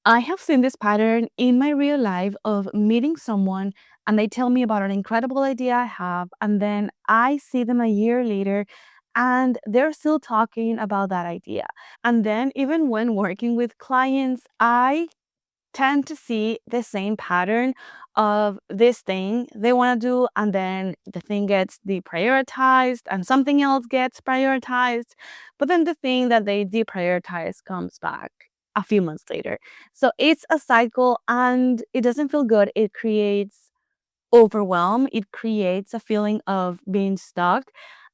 I have seen this pattern in my real life of meeting someone and they tell me about an incredible idea I have, and then I see them a year later and they're still talking about that idea. And then, even when working with clients, I tend to see the same pattern of this thing they want to do, and then the thing gets deprioritized and something else gets prioritized, but then the thing that they deprioritize comes back a few months later. So it's a cycle and it doesn't feel good. It creates overwhelm, it creates a feeling of being stuck.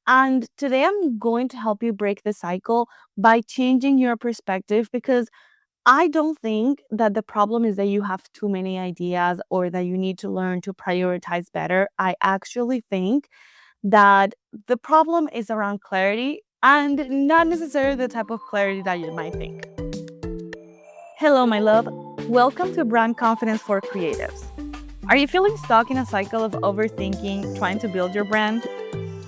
And today I'm going to help you break the cycle by changing your perspective, because I don't think that the problem is that you have too many ideas or that you need to learn to prioritize better. I actually think that the problem is around clarity, and not necessarily the type of clarity that you might think. Hello, my love. Welcome to Brand Confidence for Creatives. Are you feeling stuck in a cycle of overthinking, trying to build your brand?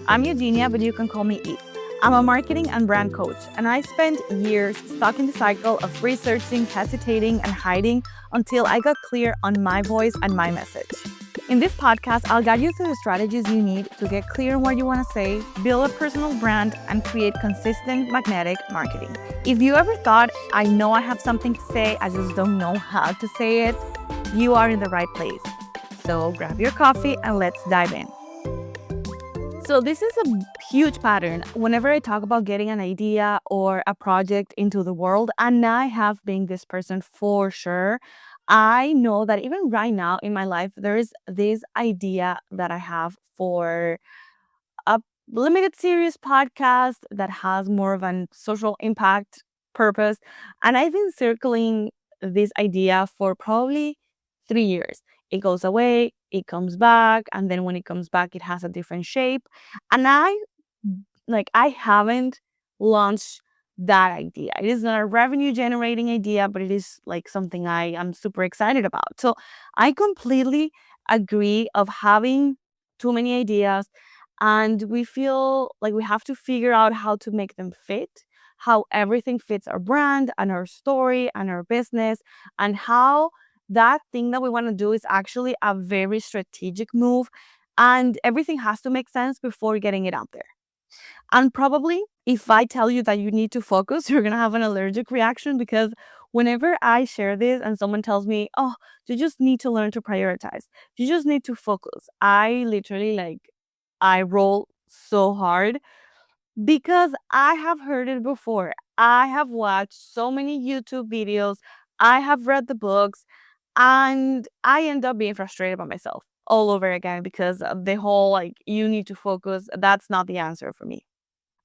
I'm Eugenia, but you can call me E. I'm a marketing and brand coach, and I spent years stuck in the cycle of researching, hesitating, and hiding until I got clear on my voice and my message. In this podcast, I'll guide you through the strategies you need to get clear on what you want to say, build a personal brand, and create consistent magnetic marketing. If you ever thought, I know I have something to say, I just don't know how to say it, you are in the right place. So grab your coffee and let's dive in. So this is a huge pattern. Whenever I talk about getting an idea or a project into the world, and I have been this person for sure, I know that even right now in my life, there is this idea that I have for a limited series podcast that has more of a social impact purpose. And I've been circling this idea for probably 3 years. It goes away, it comes back, and then when it comes back, it has a different shape. And I haven't launched that idea. It is not a revenue generating idea, but it is like something I am super excited about. So I completely agree of having too many ideas, and we feel like we have to figure out how to make them fit, how everything fits our brand and our story and our business, and how that thing that we want to do is actually a very strategic move, and everything has to make sense before getting it out there. And probably if I tell you that you need to focus, you're going to have an allergic reaction, because whenever I share this and someone tells me, oh, you just need to learn to prioritize, you just need to focus, I literally I roll so hard, because I have heard it before. I have watched so many YouTube videos, I have read the books, and I end up being frustrated by myself all over again, because of the whole you need to focus, that's not the answer for me.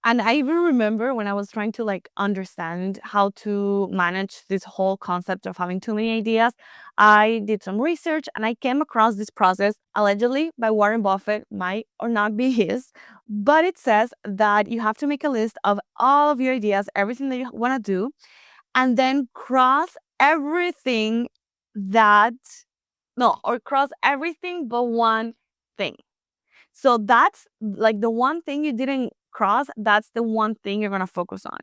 And I even remember when I was trying to understand how to manage this whole concept of having too many ideas, I did some research and I came across this process allegedly by Warren Buffett, might or not be his, but it says that you have to make a list of all of your ideas, everything that you want to do, and then cross everything that no, or cross everything but one thing. So that's like the one thing you didn't cross, that's the one thing you're going to focus on.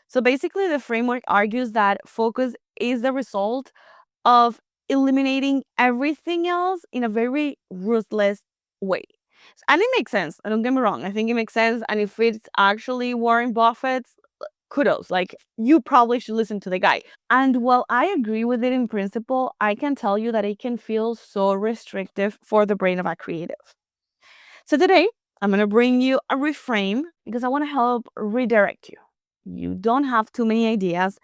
So basically, the framework argues that focus is the result of eliminating everything else in a very ruthless way. And it makes sense. Don't get me wrong. I think it makes sense. And if it's actually Warren Buffett's, kudos. You probably should listen to the guy. And while I agree with it in principle, I can tell you that it can feel so restrictive for the brain of a creative. So today, I'm going to bring you a reframe, because I want to help redirect you. You don't have too many ideas.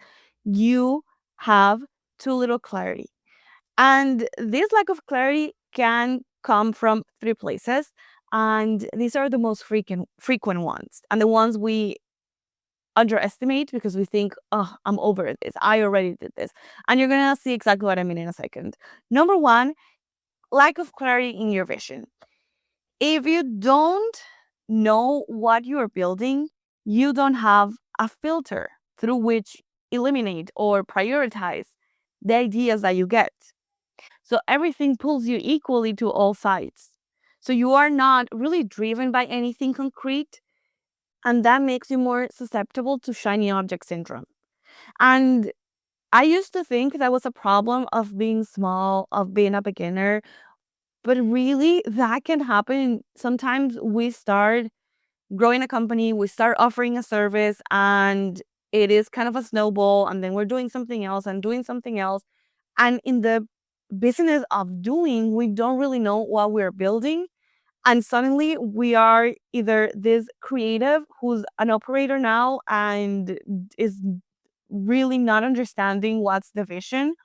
You have too little clarity. And this lack of clarity can come from three places. And these are the most frequent ones, and the ones we underestimate because we think, oh, I'm over this. I already did this. And you're going to see exactly what I mean in a second. Number one, lack of clarity in your vision. If you don't know what you're building, you don't have a filter through which eliminate or prioritize the ideas that you get. So everything pulls you equally to all sides. So you are not really driven by anything concrete, and that makes you more susceptible to shiny object syndrome. And I used to think that was a problem of being small, of being a beginner, but really that can happen. Sometimes we start growing a company, we start offering a service, and it is kind of a snowball, and then we're doing something else and doing something else. And in the business of doing, we don't really know what we're building. And suddenly we are either this creative who's an operator now and is really not understanding what's the vision,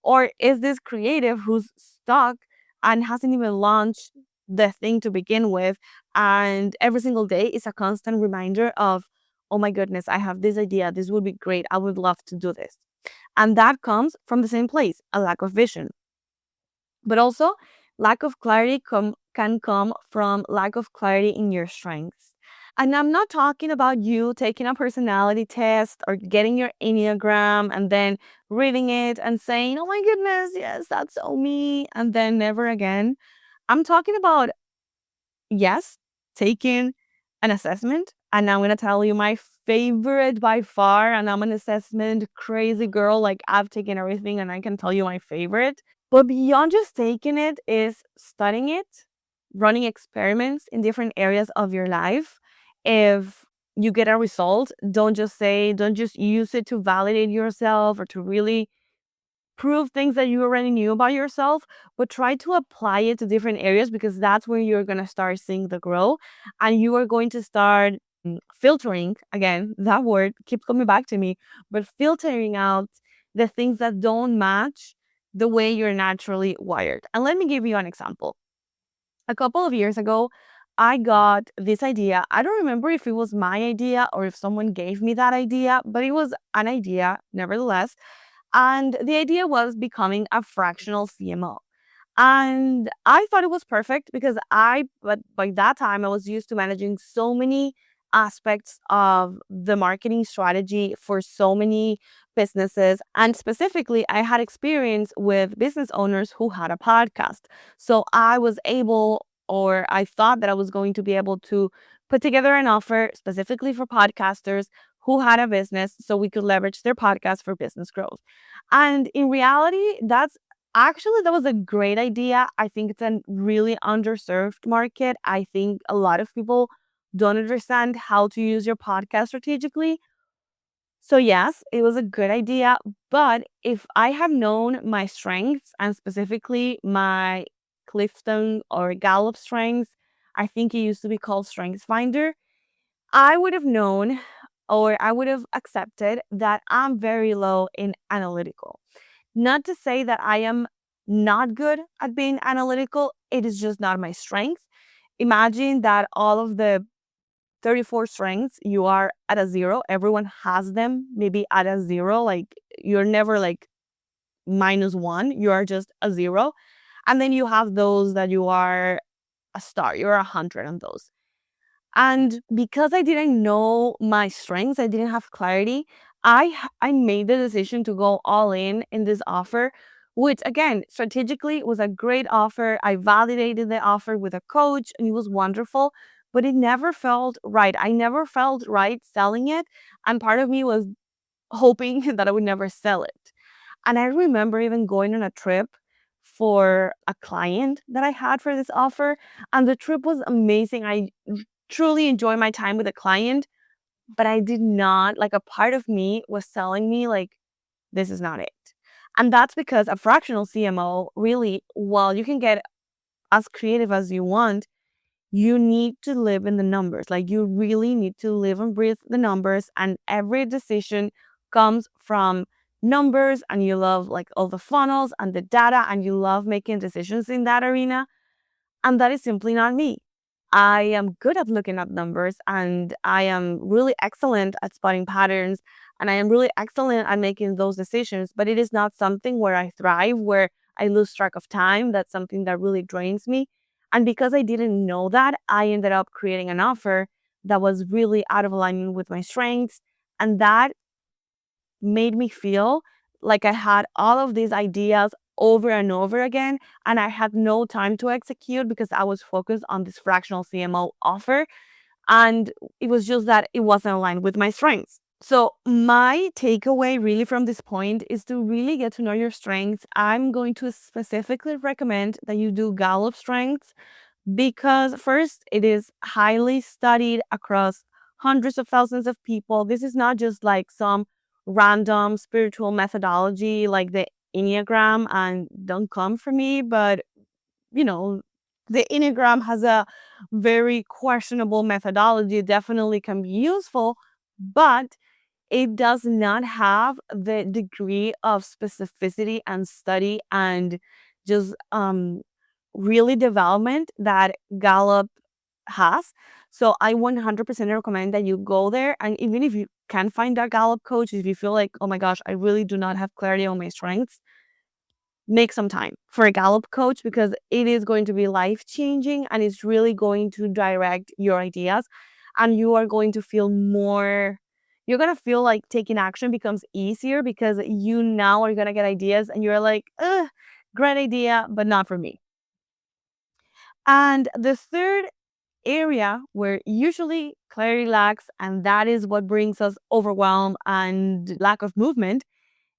or is this creative who's stuck and hasn't even launched the thing to begin with? And every single day is a constant reminder of, oh my goodness, I have this idea. This would be great. I would love to do this. And that comes from the same place, a lack of vision. But also, lack of clarity can come from lack of clarity in your strengths. And I'm not talking about you taking a personality test or getting your Enneagram and then reading it and saying, oh my goodness, yes, that's so me, and then never again. I'm talking about, yes, taking an assessment. And I'm going to tell you my favorite by far. And I'm an assessment crazy girl. Like, I've taken everything and I can tell you my favorite. But beyond just taking it is studying it, running experiments in different areas of your life. If you get a result, don't just use it to validate yourself or to really prove things that you already knew about yourself, but try to apply it to different areas, because that's where you're going to start seeing the growth, and you are going to start filtering, again, that word keeps coming back to me, but filtering out the things that don't match the way you're naturally wired. And let me give you an example. A couple of years ago, I got this idea. I don't remember if it was my idea or if someone gave me that idea, but it was an idea nevertheless. And the idea was becoming a fractional CMO. And I thought it was perfect because but by that time, I was used to managing so many aspects of the marketing strategy for so many businesses. And specifically, I had experience with business owners who had a podcast. So I was able, or I thought that I was going to be able to put together an offer specifically for podcasters who had a business so we could leverage their podcast for business growth. And in reality, that was a great idea. I think it's a really underserved market. I think a lot of people don't understand how to use your podcast strategically. So, yes, it was a good idea. But if I have known my strengths, and specifically my Clifton or Gallup strengths, I think it used to be called Strengths Finder, I would have known, or I would have accepted that I'm very low in analytical. Not to say that I am not good at being analytical, it is just not my strength. Imagine that all of the 34 strengths, you are at a zero. Everyone has them maybe at a zero. Like, you're never like -1, you are just a zero. And then you have those that you are a star, you're 100 on those. And because I didn't know my strengths, I didn't have clarity, I made the decision to go all in this offer, which again, strategically was a great offer. I validated the offer with a coach and it was wonderful, but it never felt right. I never felt right selling it. And part of me was hoping that I would never sell it. And I remember even going on a trip for a client that I had for this offer. And the trip was amazing. I truly enjoyed my time with the client, but I did not, like, a part of me was telling me, like, this is not it. And that's because a fractional CMO, really, while you can get as creative as you want, you need to live in the numbers. Like, you really need to live and breathe the numbers, and every decision comes from numbers, and you love like all the funnels and the data, and you love making decisions in that arena. And that is simply not me. I am good at looking at numbers, and I am really excellent at spotting patterns, and I am really excellent at making those decisions, but it is not something where I thrive, where I lose track of time. That's something that really drains me. And because I didn't know that, I ended up creating an offer that was really out of alignment with my strengths. And that made me feel like I had all of these ideas over and over again, and I had no time to execute because I was focused on this fractional CMO offer. And it was just that it wasn't aligned with my strengths. So, my takeaway really from this point is to really get to know your strengths. I'm going to specifically recommend that you do Gallup strengths because, first, it is highly studied across hundreds of thousands of people. This is not just like some random spiritual methodology like the Enneagram, and don't come for me, but you know, the Enneagram has a very questionable methodology. It definitely can be useful, but it does not have the degree of specificity and study and just really development that Gallup has. So I 100% recommend that you go there. And even if you can find a Gallup coach, if you feel like, oh my gosh, I really do not have clarity on my strengths, make some time for a Gallup coach because it is going to be life changing and it's really going to direct your ideas. And you are going to feel more, you're going to feel like taking action becomes easier because you now are going to get ideas and you're like, ugh, great idea, but not for me. And the third area where usually clarity lacks, and that is what brings us overwhelm and lack of movement,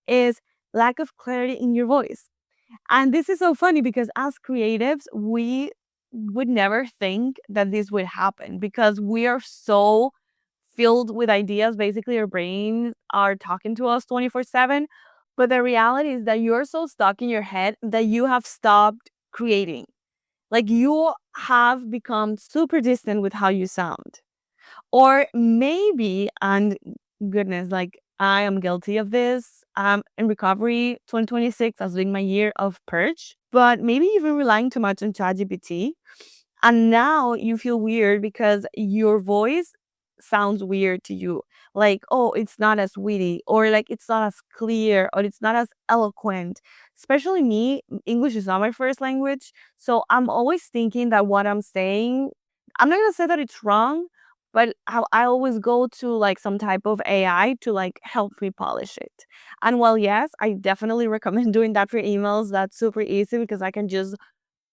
is lack of clarity in your voice. And this is so funny because as creatives, we would never think that this would happen because we are so filled with ideas. Basically, our brains are talking to us 24/7. But the reality is that you're so stuck in your head that you have stopped creating. Like you have become super distant with how you sound. Or maybe, and goodness, like I am guilty of this. In recovery, 2026 has been my year of purge, but maybe you've been relying too much on ChatGPT. And now you feel weird because your voice sounds weird to you. Like, oh, it's not as witty, or like it's not as clear, or it's not as eloquent. Especially me, English is not my first language. So I'm always thinking that what I'm saying, I'm not gonna say that it's wrong, but I always go to like some type of AI to like help me polish it. And while yes, I definitely recommend doing that for emails, that's super easy because I can just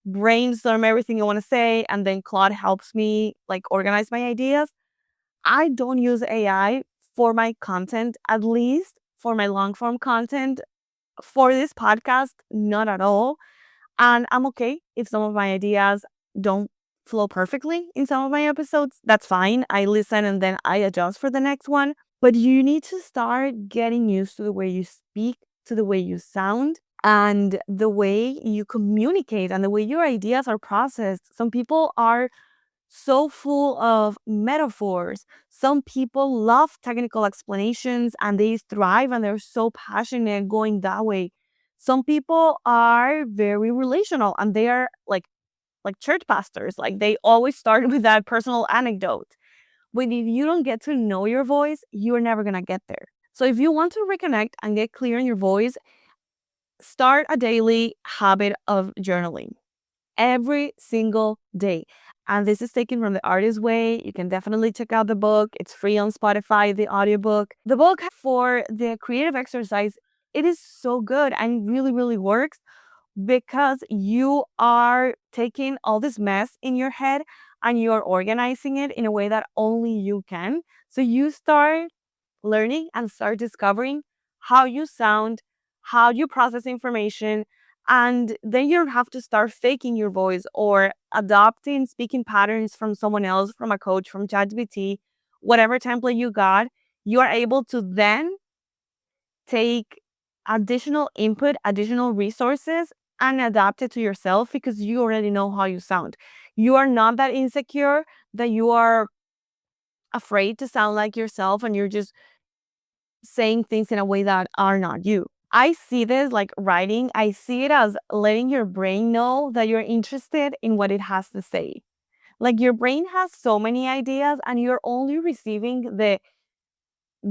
brainstorm everything I want to say, and then Claude helps me like organize my ideas. I don't use AI for my content, at least for my long form content. For this podcast, not at all. And I'm okay if some of my ideas don't flow perfectly in some of my episodes. That's fine. I listen and then I adjust for the next one. But you need to start getting used to the way you speak, to the way you sound, and the way you communicate and the way your ideas are processed. Some people are so full of metaphors. Some people love technical explanations and they thrive and they're so passionate going that way. Some people are very relational and they are like church pastors. Like they always start with that personal anecdote. But if you don't get to know your voice, you're never gonna get there. So if you want to reconnect and get clear in your voice, start a daily habit of journaling every single day. And this is taken from The Artist's Way. You can definitely check out the book. It's free on Spotify, the audiobook. The book for the creative exercise, it is so good and really, really works because you are taking all this mess in your head and you're organizing it in a way that only you can. So you start learning and start discovering how you sound, how you process information, and then you don't have to start faking your voice or adopting speaking patterns from someone else, from a coach, from ChatGPT, whatever template you got. You are able to then take additional input, additional resources, and adapt it to yourself because you already know how you sound. You are not that insecure that you are afraid to sound like yourself and you're just saying things in a way that are not you. I see this like writing, I see it as letting your brain know that you're interested in what it has to say. Like your brain has so many ideas and you're only receiving the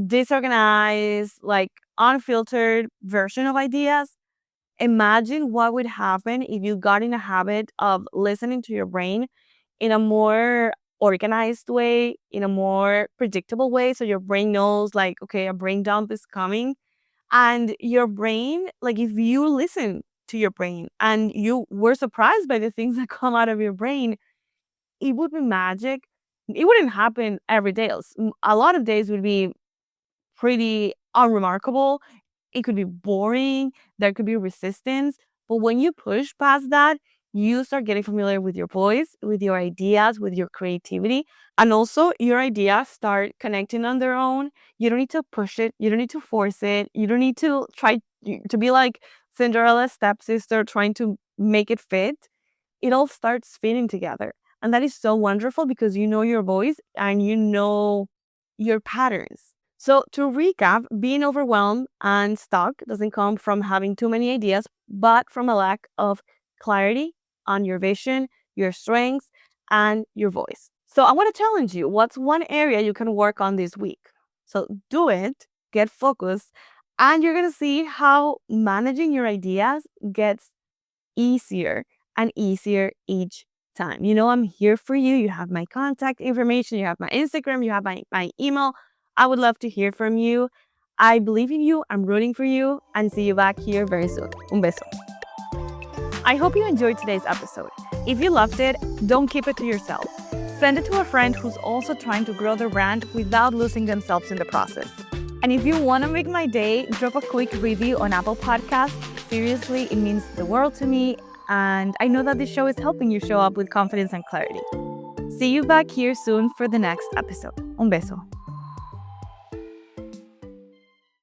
disorganized, like unfiltered version of ideas. Imagine what would happen if you got in a habit of listening to your brain in a more organized way, in a more predictable way. So your brain knows, like, okay, a brain dump is coming. And your brain, like, if you listen to your brain and you were surprised by the things that come out of your brain, it would be magic. It wouldn't happen every day. A lot of days would be pretty unremarkable. It could be boring. There could be resistance. But when you push past that, you start getting familiar with your voice, with your ideas, with your creativity. And also, your ideas start connecting on their own. You don't need to push it. You don't need to force it. You don't need to try to be like Cinderella's stepsister trying to make it fit. It all starts fitting together. And that is so wonderful because you know your voice and you know your patterns. So, to recap, being overwhelmed and stuck doesn't come from having too many ideas, but from a lack of clarity on your vision, your strengths, and your voice. So, I want to challenge you, what's one area you can work on this week? So, do it, get focused, and you're going to see how managing your ideas gets easier and easier each time. You know, I'm here for you. You have my contact information, you have my Instagram, you have my email. I would love to hear from you. I believe in you. I'm rooting for you, and see you back here very soon. Un beso. I hope you enjoyed today's episode. If you loved it, don't keep it to yourself. Send it to a friend who's also trying to grow their brand without losing themselves in the process. And if you want to make my day, drop a quick review on Apple Podcasts. Seriously, it means the world to me, and I know that this show is helping you show up with confidence and clarity. See you back here soon for the next episode. Un beso.